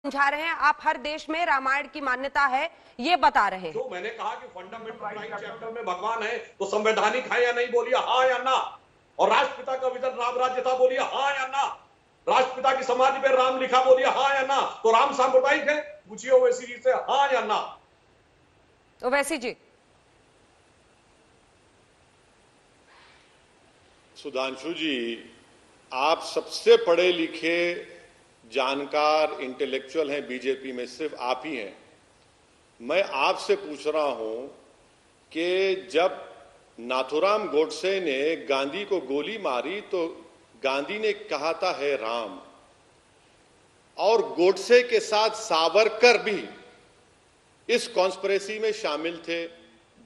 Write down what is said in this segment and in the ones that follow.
समझा रहे हैं, आप हर देश में रामायण की मान्यता है ये बता रहे हैं। जो मैंने कहा कि फंडामेंटल राइट चैप्टर में भगवान है तो संवैधानिक है या नहीं, बोलिए हाँ या ना। और राष्ट्रपिता का विजन राम राज्य था, बोलिए हाँ या ना। राष्ट्रपिता की समाधि पे राम लिखा, बोलिए हाँ या ना। तो राम सांप्रदायिक है, पूछिए ओवैसी जी से हाँ या ना। ओवैसी जी। सुधांशु जी, आप सबसे पढ़े लिखे जानकार इंटेलेक्चुअल हैं बीजेपी में, सिर्फ आप ही हैं। मैं आपसे पूछ रहा हूं कि जब नाथुराम गोडसे ने गांधी को गोली मारी तो गांधी ने कहा था है राम, और गोडसे के साथ सावरकर भी इस कॉन्स्पिरेसी में शामिल थे,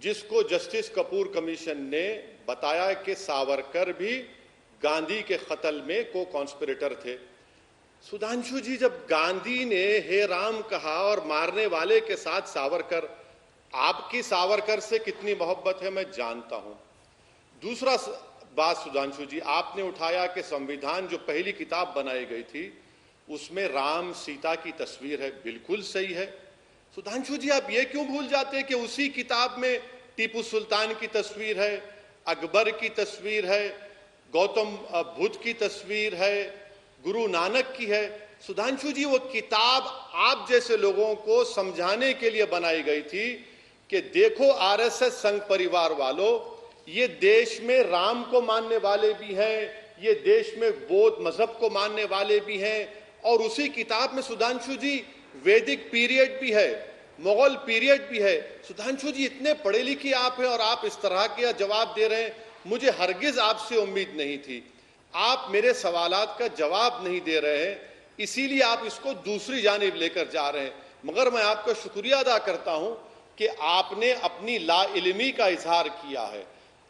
जिसको जस्टिस कपूर कमीशन ने बताया कि सावरकर भी गांधी के कत्ल में को कॉन्स्पिरेटर थे। सुधांशु जी, जब गांधी ने हे राम कहा और मारने वाले के साथ सावरकर, आपकी सावरकर से कितनी मोहब्बत है मैं जानता हूं। दूसरा बात सुधांशु जी, आपने उठाया कि संविधान जो पहली किताब बनाई गई थी उसमें राम सीता की तस्वीर है, बिल्कुल सही है। सुधांशु जी, आप ये क्यों भूल जाते हैं कि उसी किताब में टीपू सुल्तान की तस्वीर है, अकबर की तस्वीर है, गौतम बुद्ध की तस्वीर है, गुरु नानक की है। सुधांशु जी, वो किताब आप जैसे लोगों को समझाने के लिए बनाई गई थी कि देखो आरएसएस संघ परिवार वालों, ये देश में राम को मानने वाले भी हैं, ये देश में बौद्ध मजहब को मानने वाले भी हैं। और उसी किताब में सुधांशु जी वैदिक पीरियड भी है, मुगल पीरियड भी है। सुधांशु जी, इतने पढ़े लिखे आप हैं और आप इस तरह के जवाब दे रहे हैं, मुझे हरगिज आपसे उम्मीद नहीं थी। आप मेरे सवालात का जवाब नहीं दे रहे हैं, इसीलिए आप इसको दूसरी जानिब लेकर जा रहे हैं। मगर मैं आपका शुक्रिया अदा करता हूं कि आपने अपनी लाइल्मी का इजहार किया है।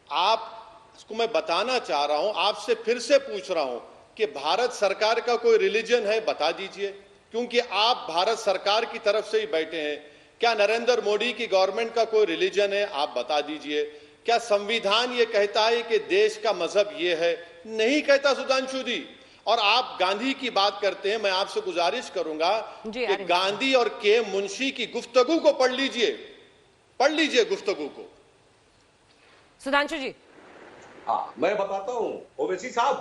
आप इसको मैं बताना चाह रहा हूं, आपसे फिर से पूछ रहा हूं कि भारत सरकार का कोई रिलीजन है, बता दीजिए, क्योंकि आप भारत सरकार की तरफ से ही बैठे हैं। क्या नरेंद्र मोदी की गवर्नमेंट का कोई रिलीजन है, आप बता दीजिए। क्या संविधान ये कहता है कि देश का मजहब ये है? नहीं कहता सुधांशु जी। और आप गांधी की बात करते हैं, मैं आपसे गुजारिश करूंगा कि गांधी और के मुंशी की गुफ्तगू को पढ़ लीजिए गुफ्तगू को। सुधांशु जी। हाँ, मैं बताता हूं ओवैसी साहब,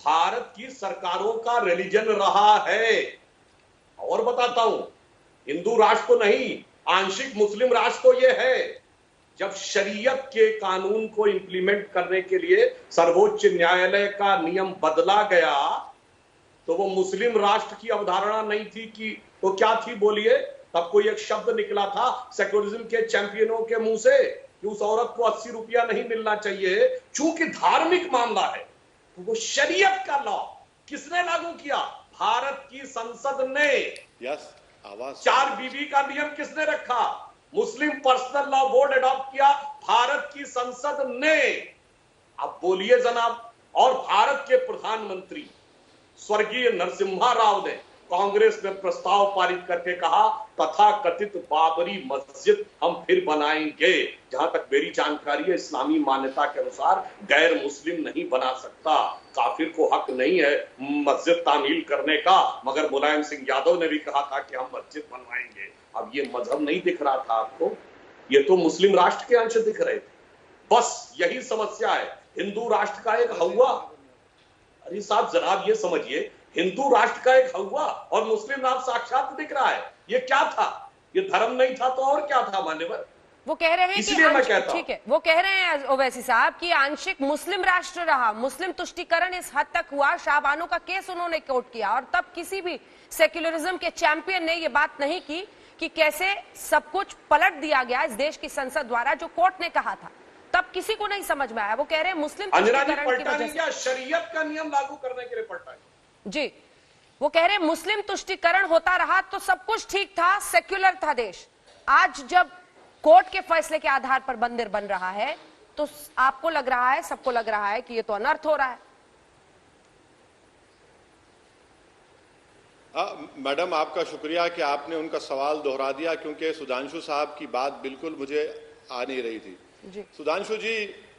भारत की सरकारों का रिलीजन रहा है। और बताता हूं, हिंदू राष्ट्र तो नहीं, आंशिक मुस्लिम राष्ट्र तो यह है। जब शरीयत के कानून को इंप्लीमेंट करने के लिए सर्वोच्च न्यायालय का नियम बदला गया तो वो मुस्लिम राष्ट्र की अवधारणा नहीं थी कि तो क्या थी, बोलिए। तब कोई एक शब्द निकला था सेक्युलरिज्म के चैंपियनों के मुंह से कि उस औरत को 80 रुपया नहीं मिलना चाहिए। चूंकि धार्मिक मामला है तो वो शरीयत का लॉ किसने लागू किया? भारत की संसद ने। यस, आवाज। 4 बीबी का नियम किसने रखा? मुस्लिम पर्सनल लॉ बोर्ड अडॉप्ट किया भारत की संसद ने। अब बोलिए जनाब। और भारत के प्रधानमंत्री स्वर्गीय नरसिम्हा राव ने कांग्रेस में प्रस्ताव पारित करके कहा तथा कथित बाबरी मस्जिद हम फिर बनाएंगे। जहां तक मेरी जानकारी है, इस्लामी मान्यता के अनुसार गैर मुस्लिम नहीं बना सकता, काफिर को हक नहीं है मस्जिद तामील करने का। मगर मुलायम सिंह यादव ने भी कहा था कि हम मस्जिद बनवाएंगे। अब ये मजहब नहीं दिख रहा था आपको, ये तो मुस्लिम राष्ट्र के अंश दिख रहे थे। बस यही समस्या है। हिंदू राष्ट्र का एक हवा, अरे साहब जनाब ये समझिए, हिंदू राष्ट्र का एक हवा और मुस्लिम राष्ट्र साक्षात दिख रहा है। ये क्या था? ये धर्म नहीं था तो और क्या था मान्यवर? वो कह रहे हैं इसलिए मैं कहता हूं, ठीक है, वो कह रहे हैं ओवैसी साहब कि आंशिक मुस्लिम राष्ट्र रहा, मुस्लिम तुष्टीकरण इस हद तक हुआ। शाहबानो का केस उन्होंने कोर्ट किया और तब किसी भी सेक्युलरिज्म के चैंपियन ने ये बात नहीं की कि कैसे सब कुछ पलट दिया गया इस देश की संसद द्वारा, जो कोर्ट ने कहा था। तब किसी को नहीं समझ में आया। वो कह रहे हैं मुस्लिम तुष्टीकरण की वजह से शरीयत का नियम लागू करने के लिए पलटा जी। वो कह रहे हैं मुस्लिम तुष्टीकरण होता रहा तो सब कुछ ठीक था, सेक्युलर था देश। आज जब कोर्ट के फैसले के आधार पर मंदिर बन रहा है तो आपको लग रहा है, सबको लग रहा है कि ये तो अनर्थ हो रहा है। मैडम, आपका शुक्रिया कि आपने उनका सवाल दोहरा दिया, क्योंकि सुधांशु साहब की बात बिल्कुल मुझे आ नहीं रही थी जी। सुधांशु जी,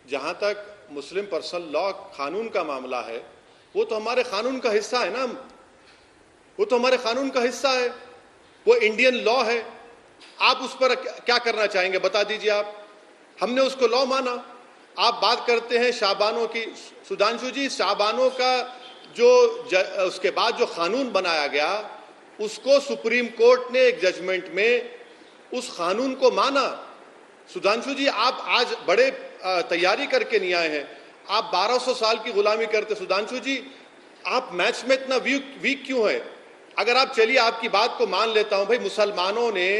जहां तक मुस्लिम पर्सनल लॉ कानून का मामला है, वो तो हमारे कानून का हिस्सा है ना, वो तो हमारे कानून का हिस्सा है। वो इंडियन लॉ है। आप उस पर क्या करना चाहेंगे, बता दीजिए आप। हमने उसको लॉ माना। आप बात करते हैं शाबानों की। सुधांशु जी, शाबानों का जो उसके बाद जो कानून बनाया गया, उसको सुप्रीम कोर्ट ने एक जजमेंट में उस कानून को माना। सुधांशु जी, आप आज बड़े तैयारी करके नहीं आए हैं। आप 1200 साल की गुलामी करते। सुधांशु जी, आप मैथ्स में इतना वीक क्यों है? अगर आप, चलिए आपकी बात को मान लेता हूं भाई, मुसलमानों ने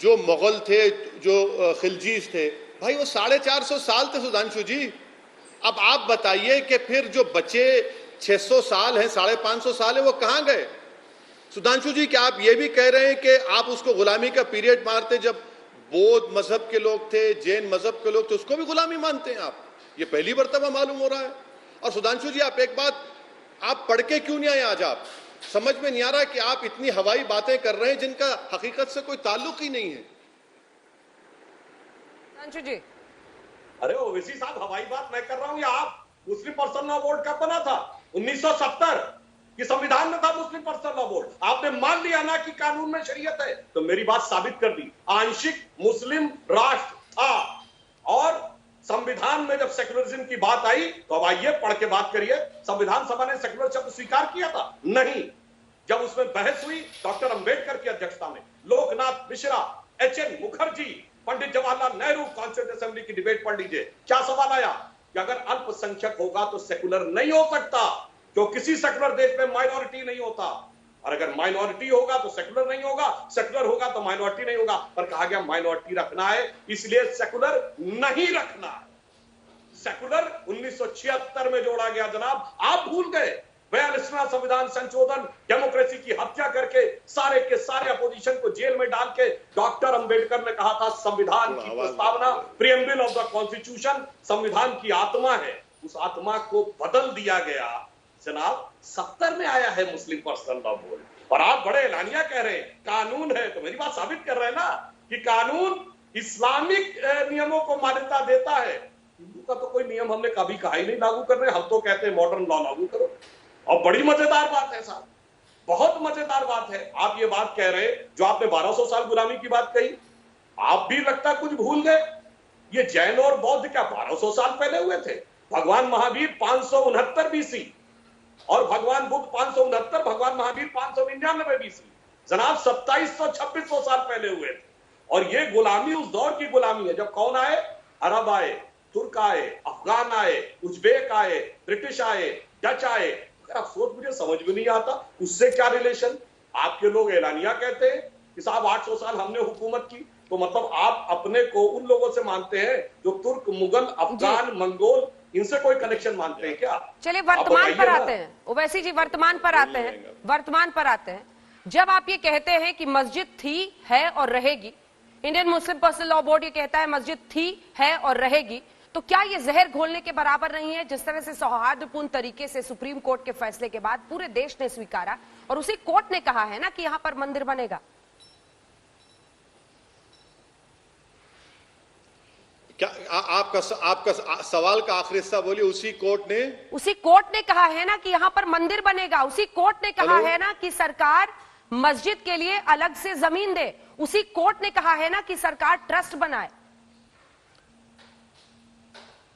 जो मुगल थे, जो खिलजीज थे, भाई वो 450 साल थे सुधांशु जी। अब आप बताइए कि फिर जो बचे 600 साल हैं, 550 साल है, वो कहां गए? सुधांशु जी, क्या आप ये भी कह रहे हैं कि आप उसको गुलामी का पीरियड मारते? जब बौद्ध मजहब के लोग थे, जैन मजहब के लोग थे, उसको भी गुलामी मानते हैं आप? ये पहली मर्तबा मालूम हो रहा है। और सुधांशु जी, आप एक बात, आप पढ़ के क्यों नहीं आए आज? आप समझ में नहीं आ रहा कि आप इतनी हवाई बातें कर रहे हैं जिनका हकीकत से कोई ताल्लुक ही नहीं है। सुधांशु जी, अरे ओवैसी साहब, हवाई बात मैं कर रहा हूं या आप? मुस्लिम पर्सनल लॉ बोर्ड कब बना था? 1970 की संविधान में था मुस्लिम पर्सनल लॉ बोर्ड। आपने मान लिया ना कि कानून में शरीयत है, तो मेरी बात साबित कर दी। आंशिक मुस्लिम राष्ट्र था, और संविधान में जब सेक्युलरिज्म की बात आई तो अब आइए पढ़ के बात करिए। संविधान सभा ने सेक्युलर शब्द स्वीकार किया था? नहीं। जब उसमें बहस हुई डॉक्टर अंबेडकर की अध्यक्षता में, Loknath Mishra, H.N.. Mukherjee, Pandit Jawaharlal Nehru, constituent assembly की डिबेट पढ़ लीजिए। क्या सवाल आया कि अगर अल्पसंख्यक होगा तो सेक्युलर नहीं हो सकता, क्यों किसी सेक्युलर देश में माइनॉरिटी नहीं होता, और अगर माइनॉरिटी होगा तो सेक्युलर नहीं होगा, सेक्युलर होगा तो माइनॉरिटी नहीं होगा। पर कहा गया माइनॉरिटी रखना है, इसलिए सेक्युलर नहीं रखना है। सेक्युलर 1976 में जोड़ा गया जनाब, आप भूल गए। 42वां संविधान संशोधन, डेमोक्रेसी की हत्या करके सारे के सारे अपोजिशन को जेल में डाल के डॉक्टर अंबेडकर ने कहा था संविधान की प्रस्तावना, प्रीएम्बल ऑफ द कॉन्स्टिट्यूशन, संविधान की आत्मा है। उस आत्मा को बदल दिया गया जनाब। 70 में आया है मुस्लिम पर्सनल लॉ बोर्ड, और आप बड़े एलानिया कह रहे हैं कानून है। तो मेरी बात साबित कर रहे हैं ना कि कानून इस्लामिक नियमों को मान्यता देता है। हिंदू का तो कोई नियम हमने कभी कहा ही नहीं लागू कर रहे, हम तो कहते हैं मॉडर्न लॉ लागू करो। और बड़ी मजेदार बात है साहब, बहुत मजेदार बात है, आप ये बात कह रहे हैं जो आपने 1200 साल गुलामी की बात कही, आप भी लगता कुछ भूल गए। ये जैन और बौद्ध क्या 1200 साल पहले हुए थे? भगवान महावीर 569 बीसी और भगवान बुद्ध 569, भगवान महावीर 599 बीसी। जनाब 2700-2600 साल पहले हुए थे। और ये गुलामी उस दौर की गुलामी है जब कौन आए? अरब आए, तुर्क आए, अफगान आए, उज्बेक आए, ब्रिटिश आए, डच आए। अगर आप सोच, मुझे समझ में नहीं आता उससे क्या रिलेशन। आपके लोग एलानिया कहते हैं कि साहब 800 साल हमने हुकूमत की, तो मतलब आप अपने को उन लोगों से मानते हैं जो तुर्क, मुगल, अफगान, मंगोल, इनसे कोई कनेक्शन मानते हैं क्या? चलिए वर्तमान पर आते हैं। ओवैसी जी, वर्तमान पर आते हैं, वर्तमान पर आते हैं। जब आप ये कहते हैं कि मस्जिद थी, है और रहेगी, Indian Muslim personal law board ये कहता है मस्जिद थी, है और रहेगी, तो क्या ये जहर घोलने के बराबर नहीं है? जिस तरह से सौहार्दपूर्ण तरीके से सुप्रीम कोर्ट के फैसले के बाद पूरे देश ने स्वीकारा, और उसी कोर्ट ने कहा है ना कि यहां पर मंदिर बनेगा। क्या आपका सवाल का आखिरी हिस्सा बोलिए। उसी कोर्ट ने कहा है ना कि यहां पर मंदिर बनेगा। उसी कोर्ट ने कहा है ना कि सरकार मस्जिद के लिए अलग से जमीन दे। उसी कोर्ट ने कहा है ना कि सरकार ट्रस्ट बनाए।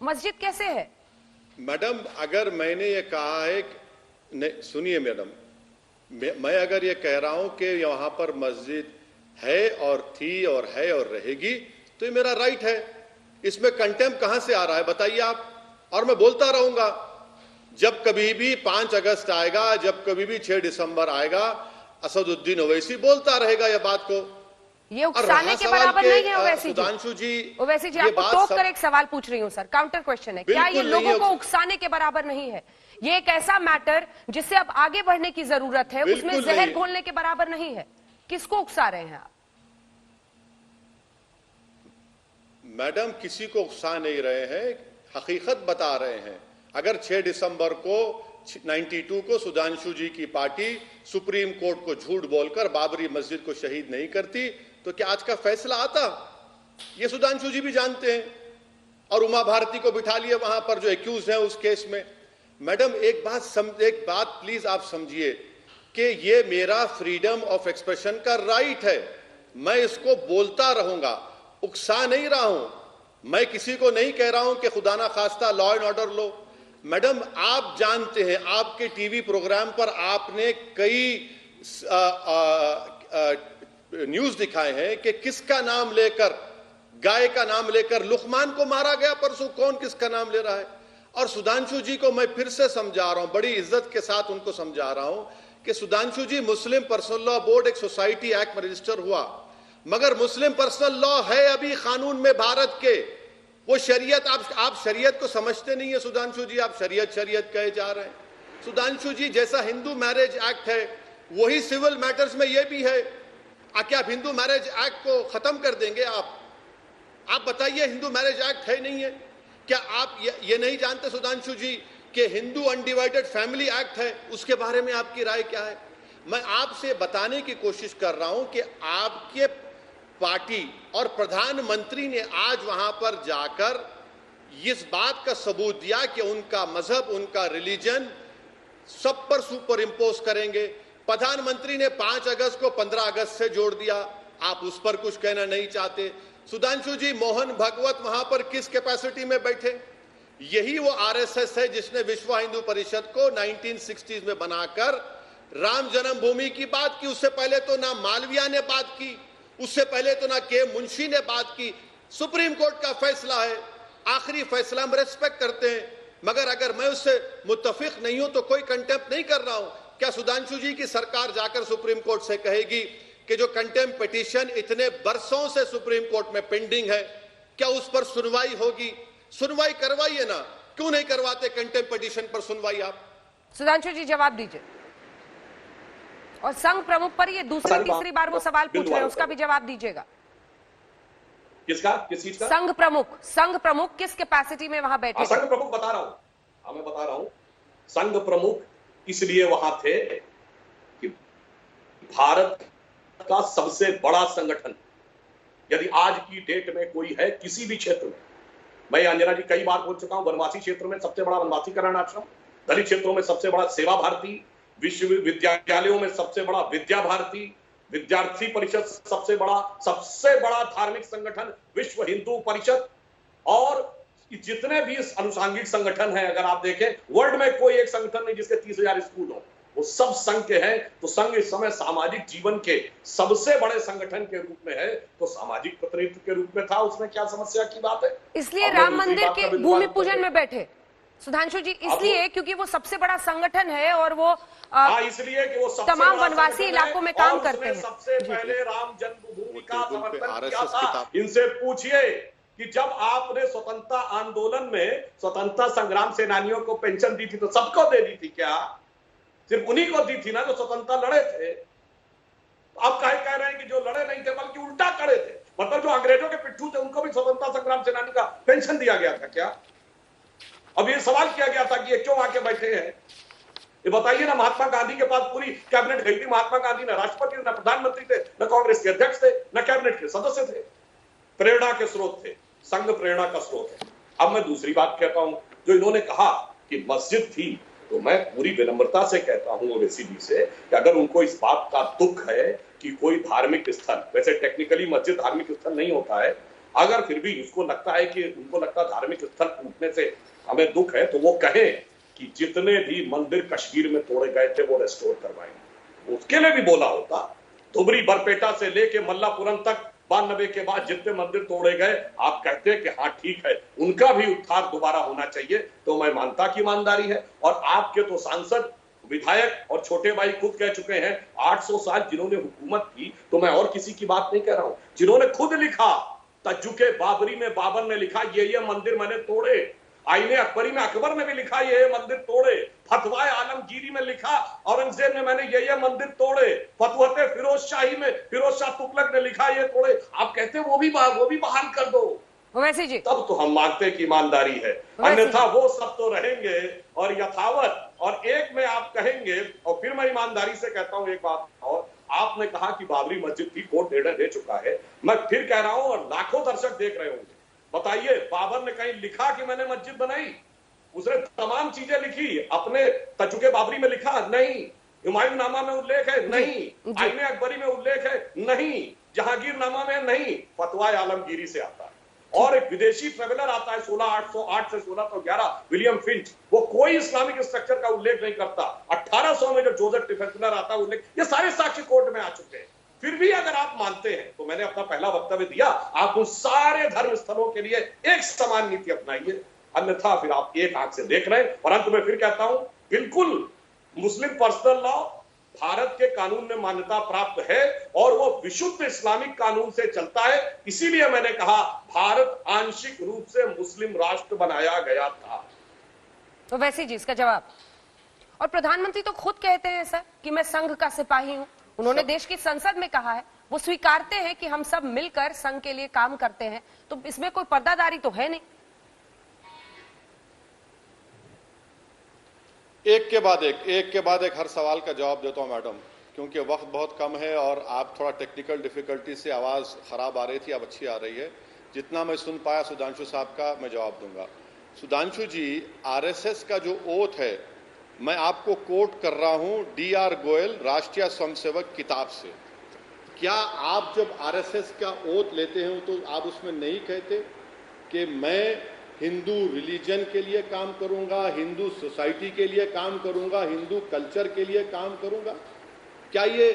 मस्जिद कैसे है? मैडम, अगर मैंने ये कहा है, सुनिए मैडम, मैं अगर ये कह रहा हूं कि यहां पर मस्जिद है और थी और है और रहेगी, तो ये मेरा राइट है। इसमें कंटेम्प्ट कहां से आ रहा है बताइए आप? और मैं बोलता रहूंगा, जब कभी भी 5 अगस्त आएगा, जब कभी भी 6 दिसंबर आएगा, असदुद्दीन ओवैसी बोलता रहेगा ये बात को। ये उकसाने के बराबर नहीं है ओवैसी जी। ओवैसी जी, आपको टोक कर एक सवाल पूछ रही हूं सर, काउंटर क्वेश्चन है। क्या ये लोगों को उकसाने के बराबर नहीं है? ये एक ऐसा मैटर जिससे अब आगे बढ़ने की जरूरत है, उसमें जहर घोलने के बराबर नहीं है। किसको उकसा रहे हैं आप? मैडम, किसी को उकसा नहीं रहे हैं, हकीकत बता रहे हैं। अगर 6 दिसंबर को 92 को सुधांशु जी की पार्टी सुप्रीम कोर्ट को झूठ बोलकर बाबरी मस्जिद को शहीद नहीं करती, तो क्या आज का फैसला आता? ये सुधांशु जी भी जानते हैं। और उमा भारती को बिठा लिया वहां पर जो एक्यूज है उस केस में। मैडम, एक बात प्लीज आप समझिए कि ये मेरा फ्रीडम ऑफ एक्सप्रेशन का राइट है, मैं इसको बोलता रहूंगा, उकसा नहीं रहा हूं। मैं किसी को नहीं कह रहा हूं कि खुदा ना खास्ता लॉ एंड ऑर्डर लो। मैडम, आप जानते हैं, आपके टीवी प्रोग्राम पर आपने कई न्यूज दिखाए हैं कि किसका नाम लेकर, गाय का नाम लेकर लुकमान को मारा गया परसों। कौन किसका नाम ले रहा है? और सुधांशु जी को मैं फिर से समझा रहा हूं, बड़ी इज्जत के साथ उनको समझा रहा हूं कि सुधांशु जी, मुस्लिम पर्सनल लॉ बोर्ड एक सोसाइटी एक्ट में रजिस्टर हुआ, मगर मुस्लिम पर्सनल लॉ है अभी कानून में भारत के। वो शरीयत, आप शरीयत को समझते नहीं है सुधांशु जी, आप शरीयत कहे जा रहे हैं। सुधांशु जी, जैसा हिंदू मैरिज एक्ट है वही सिविल मैटर्स में ये भी है। क्या आप हिंदू मैरिज एक्ट को खत्म कर देंगे? आप बताइए, हिंदू मैरिज एक्ट है नहीं है? क्या आप ये नहीं जानते सुधांशु जी कि हिंदू अनडिवाइडेड फैमिली एक्ट है? उसके बारे में आपकी राय क्या है? मैं आपसे बताने की कोशिश कर रहा हूं कि आपके पार्टी और प्रधानमंत्री ने आज वहां पर जाकर इस बात का सबूत दिया कि उनका मजहब, उनका रिलीजन सब पर सुपर इंपोज करेंगे। प्रधानमंत्री ने 5 अगस्त को 15 अगस्त से जोड़ दिया, आप उस पर कुछ कहना नहीं चाहते। सुधांशु जी, मोहन भागवत वहां पर किस कैपेसिटी में बैठे? यही वो आरएसएस है जिसने विश्व हिंदू परिषद को 1960s में बनाकर राम जन्मभूमि की बात की। उससे पहले तो ना मालविया ने बात की, उससे पहले तो ना के मुंशी ने बात की। सुप्रीम कोर्ट का फैसला है, आखिरी फैसला हम रेस्पेक्ट करते हैं, मगर अगर मैं उससे मुत्तफिक नहीं हूं तो कोई कंटेम्प्ट नहीं कर रहा हूं। क्या सुधांशु जी की सरकार जाकर सुप्रीम कोर्ट से कहेगी कि जो कंटेम्प्ट पिटीशन इतने बरसों से सुप्रीम कोर्ट में पेंडिंग है, क्या उस पर सुनवाई होगी? सुनवाई करवाइए ना, क्यों नहीं करवाते कंटेम्प्ट पिटीशन पर सुनवाई? आप सुधांशु जी जवाब दीजिए। और संघ प्रमुख पर ये दूसरी तीसरी बार वो सवाल पूछ रहे हैं, उसका भी जवाब दीजिएगा। किसका? किस चीज का? संघ प्रमुख किस कैपेसिटी में वहां बैठे? संघ प्रमुख बता रहा हूं, मैं बता रहा हूं। संघ प्रमुख इसलिए वहां थे कि भारत का सबसे बड़ा संगठन यदि आज की डेट में कोई है किसी भी क्षेत्र में, मैं अंजना जी कई बार बोल चुका हूं, वनवासी क्षेत्र में सबसे बड़ा वनवासी कल्याण आश्रम, दलित क्षेत्रों में सबसे बड़ा सेवा भारती, विश्वविद्यालयों में सबसे बड़ा विद्या भारती, विद्यार्थी परिषद सबसे बड़ा धार्मिक संगठन विश्व हिंदू परिषद, और जितने भी अनुसांगिक संगठन हैं, अगर आप देखें वर्ल्ड में कोई एक संगठन नहीं जिसके 30,000 स्कूल हो, वो सब संघ के हैं। तो संघ इस समय सामाजिक जीवन के सबसे बड़े संगठन के रूप में है, तो सामाजिक प्रतिनिधित्व के रूप में था, उसमें क्या समस्या की बात है? इसलिए राम मंदिर के भूमि पूजन में बैठे सुधांशु जी, इसलिए क्योंकि वो सबसे बड़ा संगठन है और वो इसलिए कि वो सबसे तमाम वनवासी इलाकों में काम करते हैं। सबसे पहले राम जन्मभूमि का समर्थन किया था। इनसे पूछिए कि जब आपने स्वतंत्रता आंदोलन में स्वतंत्रता संग्राम सेनानियों को पेंशन दी थी तो सबको दे दी थी क्या? सिर्फ उन्हीं को दी थी ना जो स्वतंत्रता लड़े थे। अब कह रहे हैं कि जो लड़े नहीं थे बल्कि उल्टा खड़े थे, मतलब जो अंग्रेजों के पिट्ठू थे उनको भी स्वतंत्रता संग्राम सेनानी का पेंशन दिया गया था क्या? अब ये सवाल किया गया था कि ये क्यों आके बैठे हैं? ये बताइए ना। महात्मा गांधी के पास पूरी कैबिनेट गई थी, महात्मा गांधी न राष्ट्रपति न प्रधानमंत्री थे, न कांग्रेस के अध्यक्ष थे, न कैबिनेट के सदस्य थे। प्रेरणा के स्रोत थे, संघ प्रेरणा का स्रोत है। अब मैं दूसरी बात कहता हूं, जो इन्होंने कहा कि मस्जिद थी, तो मैं पूरी विनम्रता से कहता हूं ओवैसी जी से कि अगर उनको इस बात का दुख है कि कोई धार्मिक स्थल, वैसे टेक्निकली मस्जिद धार्मिक स्थल नहीं होता है, अगर फिर भी उनको लगता है कि उनको लगता है धार्मिक स्थल टूटने से हमें दुख है, तो वो कहें कि जितने भी मंदिर कश्मीर में तोड़े गए थे वो रेस्टोर करवाएंगे। उसके लिए भी बोला होता। धुबरी बरपेटा से लेके मल्लापुरम तक 92 के बाद जितने मंदिर तोड़े गए, आप कहते हैं कि हाँ ठीक है, उनका भी उद्धार दोबारा होना चाहिए, तो मैं मानता कि ईमानदारी है। और आपके तो सांसद, विधायक और छोटे भाई खुद कह चुके हैं 800 साल जिन्होंने हुकूमत की, तो मैं और किसी की बात नहीं कह रहा हूं, जिन्होंने खुद लिखा तजुके बाबरी में बाबर ने लिखा ये मंदिर मैंने तोड़े, आईने अकबरी में अकबर ने भी लिखा ये मंदिर तोड़े, फतवाए आलमगीरी में लिखा औरंगजेब ने मैंने ये मंदिर तोड़े, फतवते फिरोज शाही में फिरोज शाह तुगलक ने लिखा ये तोड़े। आप कहते हैं वो भी बहाल कर दो, ओवैसी जी, तब तो हम मानते हैं कि ईमानदारी है, अन्यथा वो सब तो रहेंगे और यथावत। और एक में आप कहेंगे, और फिर मैं ईमानदारी से कहता हूं एक बात और, आपने कहा कि बाबरी मस्जिद की कोर्ट निर्णय दे चुका है, मैं फिर कह रहा हूं और लाखों दर्शक देख रहे होंगे, बताइए बाबर ने कहीं लिखा कि मैंने मस्जिद बनाई? उसने तमाम चीजें लिखी, अपने तजुके बाबरी में लिखा नहीं, हुमायूं नामा में उल्लेख है? नहीं। आईने अकबरी में उल्लेख है? नहीं। जहांगीर नामा में नहीं। फतवा आलमगीरी से आता है। और एक विदेशी ट्रेवलर आता है 16808 से 1611, विलियम फिंच, वो कोई इस्लामिक स्ट्रक्चर का उल्लेख नहीं करता। 1800 में जो जोसेफ टिफेंसलर आता है उल्लेख, ये सारे साक्ष्य कोर्ट में आ चुके हैं। फिर भी अगर आप मानते हैं तो मैंने अपना पहला वक्तव्य दिया, आप उन सारे धर्म स्थलों के लिए एक समान नीति अपनाइए, अन्यथा फिर आप एक आंख से देख रहे हैं। और अंत में फिर कहता हूं, बिल्कुल मुस्लिम पर्सनल लॉ भारत के कानून में मान्यता प्राप्त है और वो विशुद्ध इस्लामिक कानून से चलता है। इसीलिए मैंने कहा भारत आंशिक रूप से मुस्लिम राष्ट्र बनाया गया था। तो वैसे जी इसका जवाब। और प्रधानमंत्री तो खुद कहते हैं सर कि मैं संघ का सिपाही हूं। उन्होंने देश की संसद में कहा है, वो स्वीकारते हैं कि हम सब मिलकर संघ के लिए काम करते हैं। तो इसमें कोई पर्दादारी तो है नहीं। एक के बाद एक हर सवाल का जवाब देता हूं मैडम, क्योंकि वक्त बहुत कम है और आप थोड़ा टेक्निकल डिफिकल्टी से आवाज़ खराब आ रही थी, अब अच्छी आ रही है। जितना मैं सुन पाया सुधांशु साहब का, मैं जवाब दूंगा। सुधांशु जी, आरएसएस का जो ओथ है, मैं आपको कोट कर रहा हूं DR गोयल, राष्ट्रीय स्वयंसेवक किताब से। क्या आप जब आरएसएस का ओथ लेते हैं तो आप उसमें नहीं कहते कि मैं हिंदू रिलीजन के लिए काम करूंगा, हिंदू सोसाइटी के लिए काम करूंगा, हिंदू कल्चर के लिए काम करूंगा? क्या ये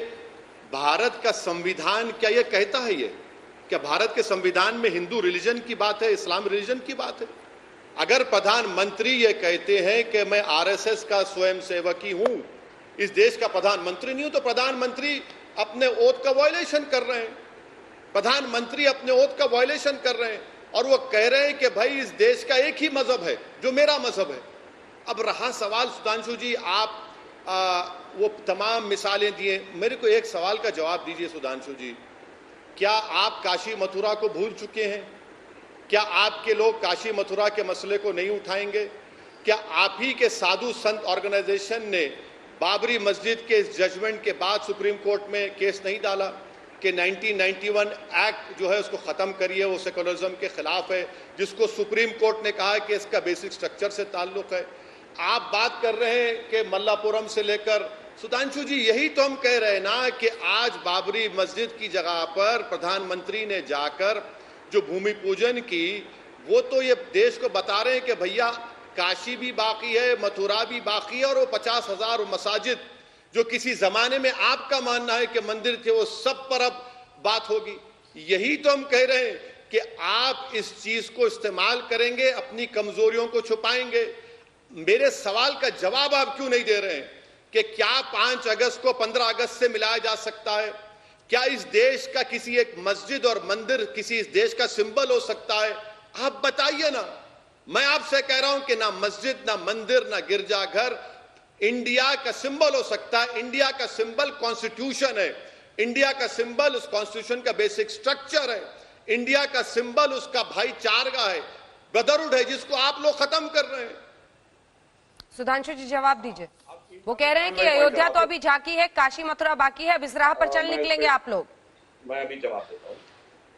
भारत का संविधान क्या ये कहता है? ये क्या भारत के संविधान में हिंदू रिलीजन की बात है, इस्लाम रिलीजन की बात है? अगर प्रधानमंत्री ये कहते हैं कि मैं आरएसएस का स्वयंसेवक ही हूं, इस देश का प्रधानमंत्री नहीं हूं, तो प्रधानमंत्री अपने ओथ का वायलेशन कर रहे हैं। प्रधानमंत्री अपने ओथ का वायलेशन कर रहे हैं और वो कह रहे हैं कि भाई इस देश का एक ही मजहब है जो मेरा मजहब है। अब रहा सवाल सुधांशु जी, आप वो तमाम मिसालें दिए, मेरे को एक सवाल का जवाब दीजिए सुधांशु जी। क्या आप काशी मथुरा को भूल चुके हैं? क्या आपके लोग काशी मथुरा के मसले को नहीं उठाएंगे? क्या आप ही के साधु संत ऑर्गेनाइजेशन ने बाबरी मस्जिद के इस जजमेंट के बाद सुप्रीम कोर्ट में केस नहीं डाला कि 1991 एक्ट जो है उसको ख़त्म करिए, वो सेकुलरिज्म के खिलाफ है, जिसको सुप्रीम कोर्ट ने कहा है कि इसका बेसिक स्ट्रक्चर से ताल्लुक़ है? आप बात कर रहे हैं कि मल्लापुरम से लेकर, सुधांशु जी यही तो हम कह रहे हैं ना कि आज बाबरी मस्जिद की जगह पर प्रधानमंत्री ने जाकर जो भूमि पूजन की, वो तो ये देश को बता रहे हैं कि भैया काशी भी बाकी है, मथुरा भी बाकी है, और वो 50,000 मसाजिद जो किसी जमाने में आपका मानना है कि मंदिर थे, वो सब पर अब बात होगी। यही तो हम कह रहे हैं कि आप इस चीज को इस्तेमाल करेंगे, अपनी कमजोरियों को छुपाएंगे। मेरे सवाल का जवाब आप क्यों नहीं दे रहे हैं कि क्या 5 अगस्त को 15 अगस्त से मिलाया जा सकता है? क्या इस देश का किसी एक मस्जिद और मंदिर किसी इस देश का सिंबल हो सकता है? आप बताइए ना। मैं आपसे कह रहा हूं कि ना मस्जिद, ना मंदिर, ना गिरजाघर इंडिया का सिंबल हो सकता है। इंडिया का सिंबल कॉन्स्टिट्यूशन है, इंडिया का सिंबल उस कॉन्स्टिट्यूशन का बेसिक स्ट्रक्चर है, इंडिया का सिंबल उसका भाईचारा है, ब्रदरहुड है, जिसको आप लोग खत्म कर रहे हैं। सुधांशु जी जवाब दीजिए। वो कह रहे हैं कि अयोध्या तो अभी झांकी है, काशी मथुरा बाकी है, अब इस राह पर चल निकलेंगे आप लोग। मैं अभी जवाब देता हूं।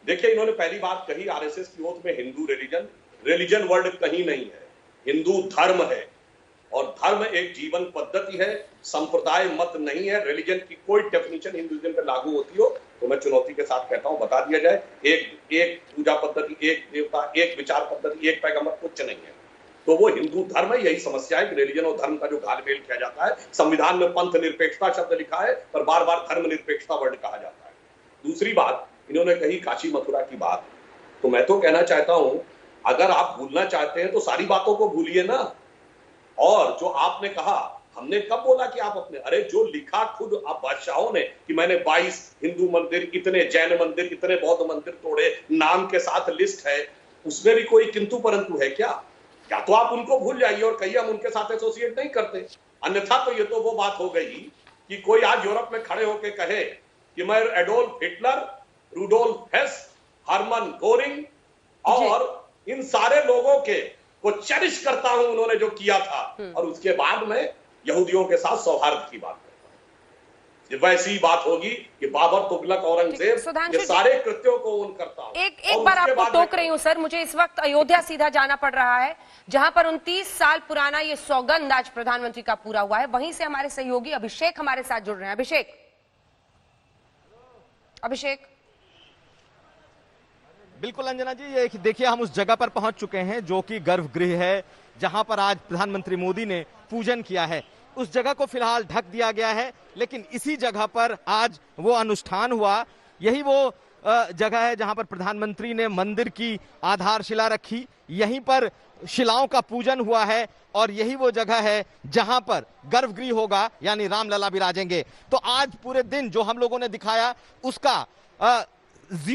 देखिए, इन्होंने पहली बात कही आरएसएस की ओथ में हिंदू रिलीजन वर्ड कहीं नहीं है, हिंदू धर्म है, और धर्म एक जीवन पद्धति है, संप्रदाय मत नहीं है। रिलीजन की कोई डेफिनेशन हिंदुइज्म पे लागू होती हो तो मैं चुनौती के साथ कहता हूं, बता दिया जाए। एक पूजा पद्धति, एक देवता, एक विचार पद्धति, एक पैगंबर, कुछ नहीं है। तो वो हिंदू धर्म है। यही समस्या है कि रिलीजन और धर्म का जो घालमेल किया जाता है। संविधान में पंथ निरपेक्षता शब्द लिखा है, पर बार बार धर्म निरपेक्षता वर्ड कहा जाता है। दूसरी बात, इन्होंने कही काशी मथुरा की बात, तो मैं तो कहना चाहता हूं, अगर आप भूलना चाहते हैं तो सारी बातों को भूलिए ना। और जो आपने कहा, हमने कब बोला कि आप अपने, अरे जो लिखा खुद आप बादशाहों ने कि मैंने 22 हिंदू मंदिर, इतने जैन मंदिर, इतने बौद्ध मंदिर तोड़े, नाम के साथ लिस्ट है, उसमें भी कोई किंतु परंतु है क्या? या तो आप उनको भूल जाइए और कहिए हम उनके साथ एसोसिएट नहीं करते, अन्यथा तो ये तो वो बात हो गई कि कोई आज यूरोप में खड़े होकर कहे कि मैं Adolf Hitler, Rudolf Hess, Hermann Goering और इन सारे लोगों के को चेरिश करता हूं, उन्होंने जो किया था, और उसके बाद में यहूदियों के साथ सौहार्द की बात करता हूं। वैसी ही बात होगी कि बाबर, तुगलक, औरंगजेब सुधांशु ये जी, सारे कृत्यों को उन करता हूं। एक बार आपको टोक रही हूं सर, मुझे इस वक्त अयोध्या सीधा जाना पड़ रहा है, जहां पर 29 साल पुराना ये सौगंध आज प्रधानमंत्री का पूरा हुआ है। वहीं से हमारे सहयोगी अभिषेक हमारे साथ जुड़ रहे हैं। अभिषेक बिल्कुल अंजना जी, ये देखिए हम उस जगह पर पहुंच चुके हैं जो कि गर्भगृह है, जहां पर आज प्रधानमंत्री मोदी ने पूजन किया है। उस जगह को फिलहाल ढक दिया गया है, लेकिन इसी जगह पर आज वो अनुष्ठान हुआ। यही वो जगह है जहां पर प्रधानमंत्री ने मंदिर की आधारशिला रखी, यहीं पर शिलाओं का पूजन हुआ है और यही वो जगह है जहां पर गर्भगृह होगा, यानी रामलला विराजेंगे। तो आज पूरे दिन जो हम लोगों ने दिखाया उसका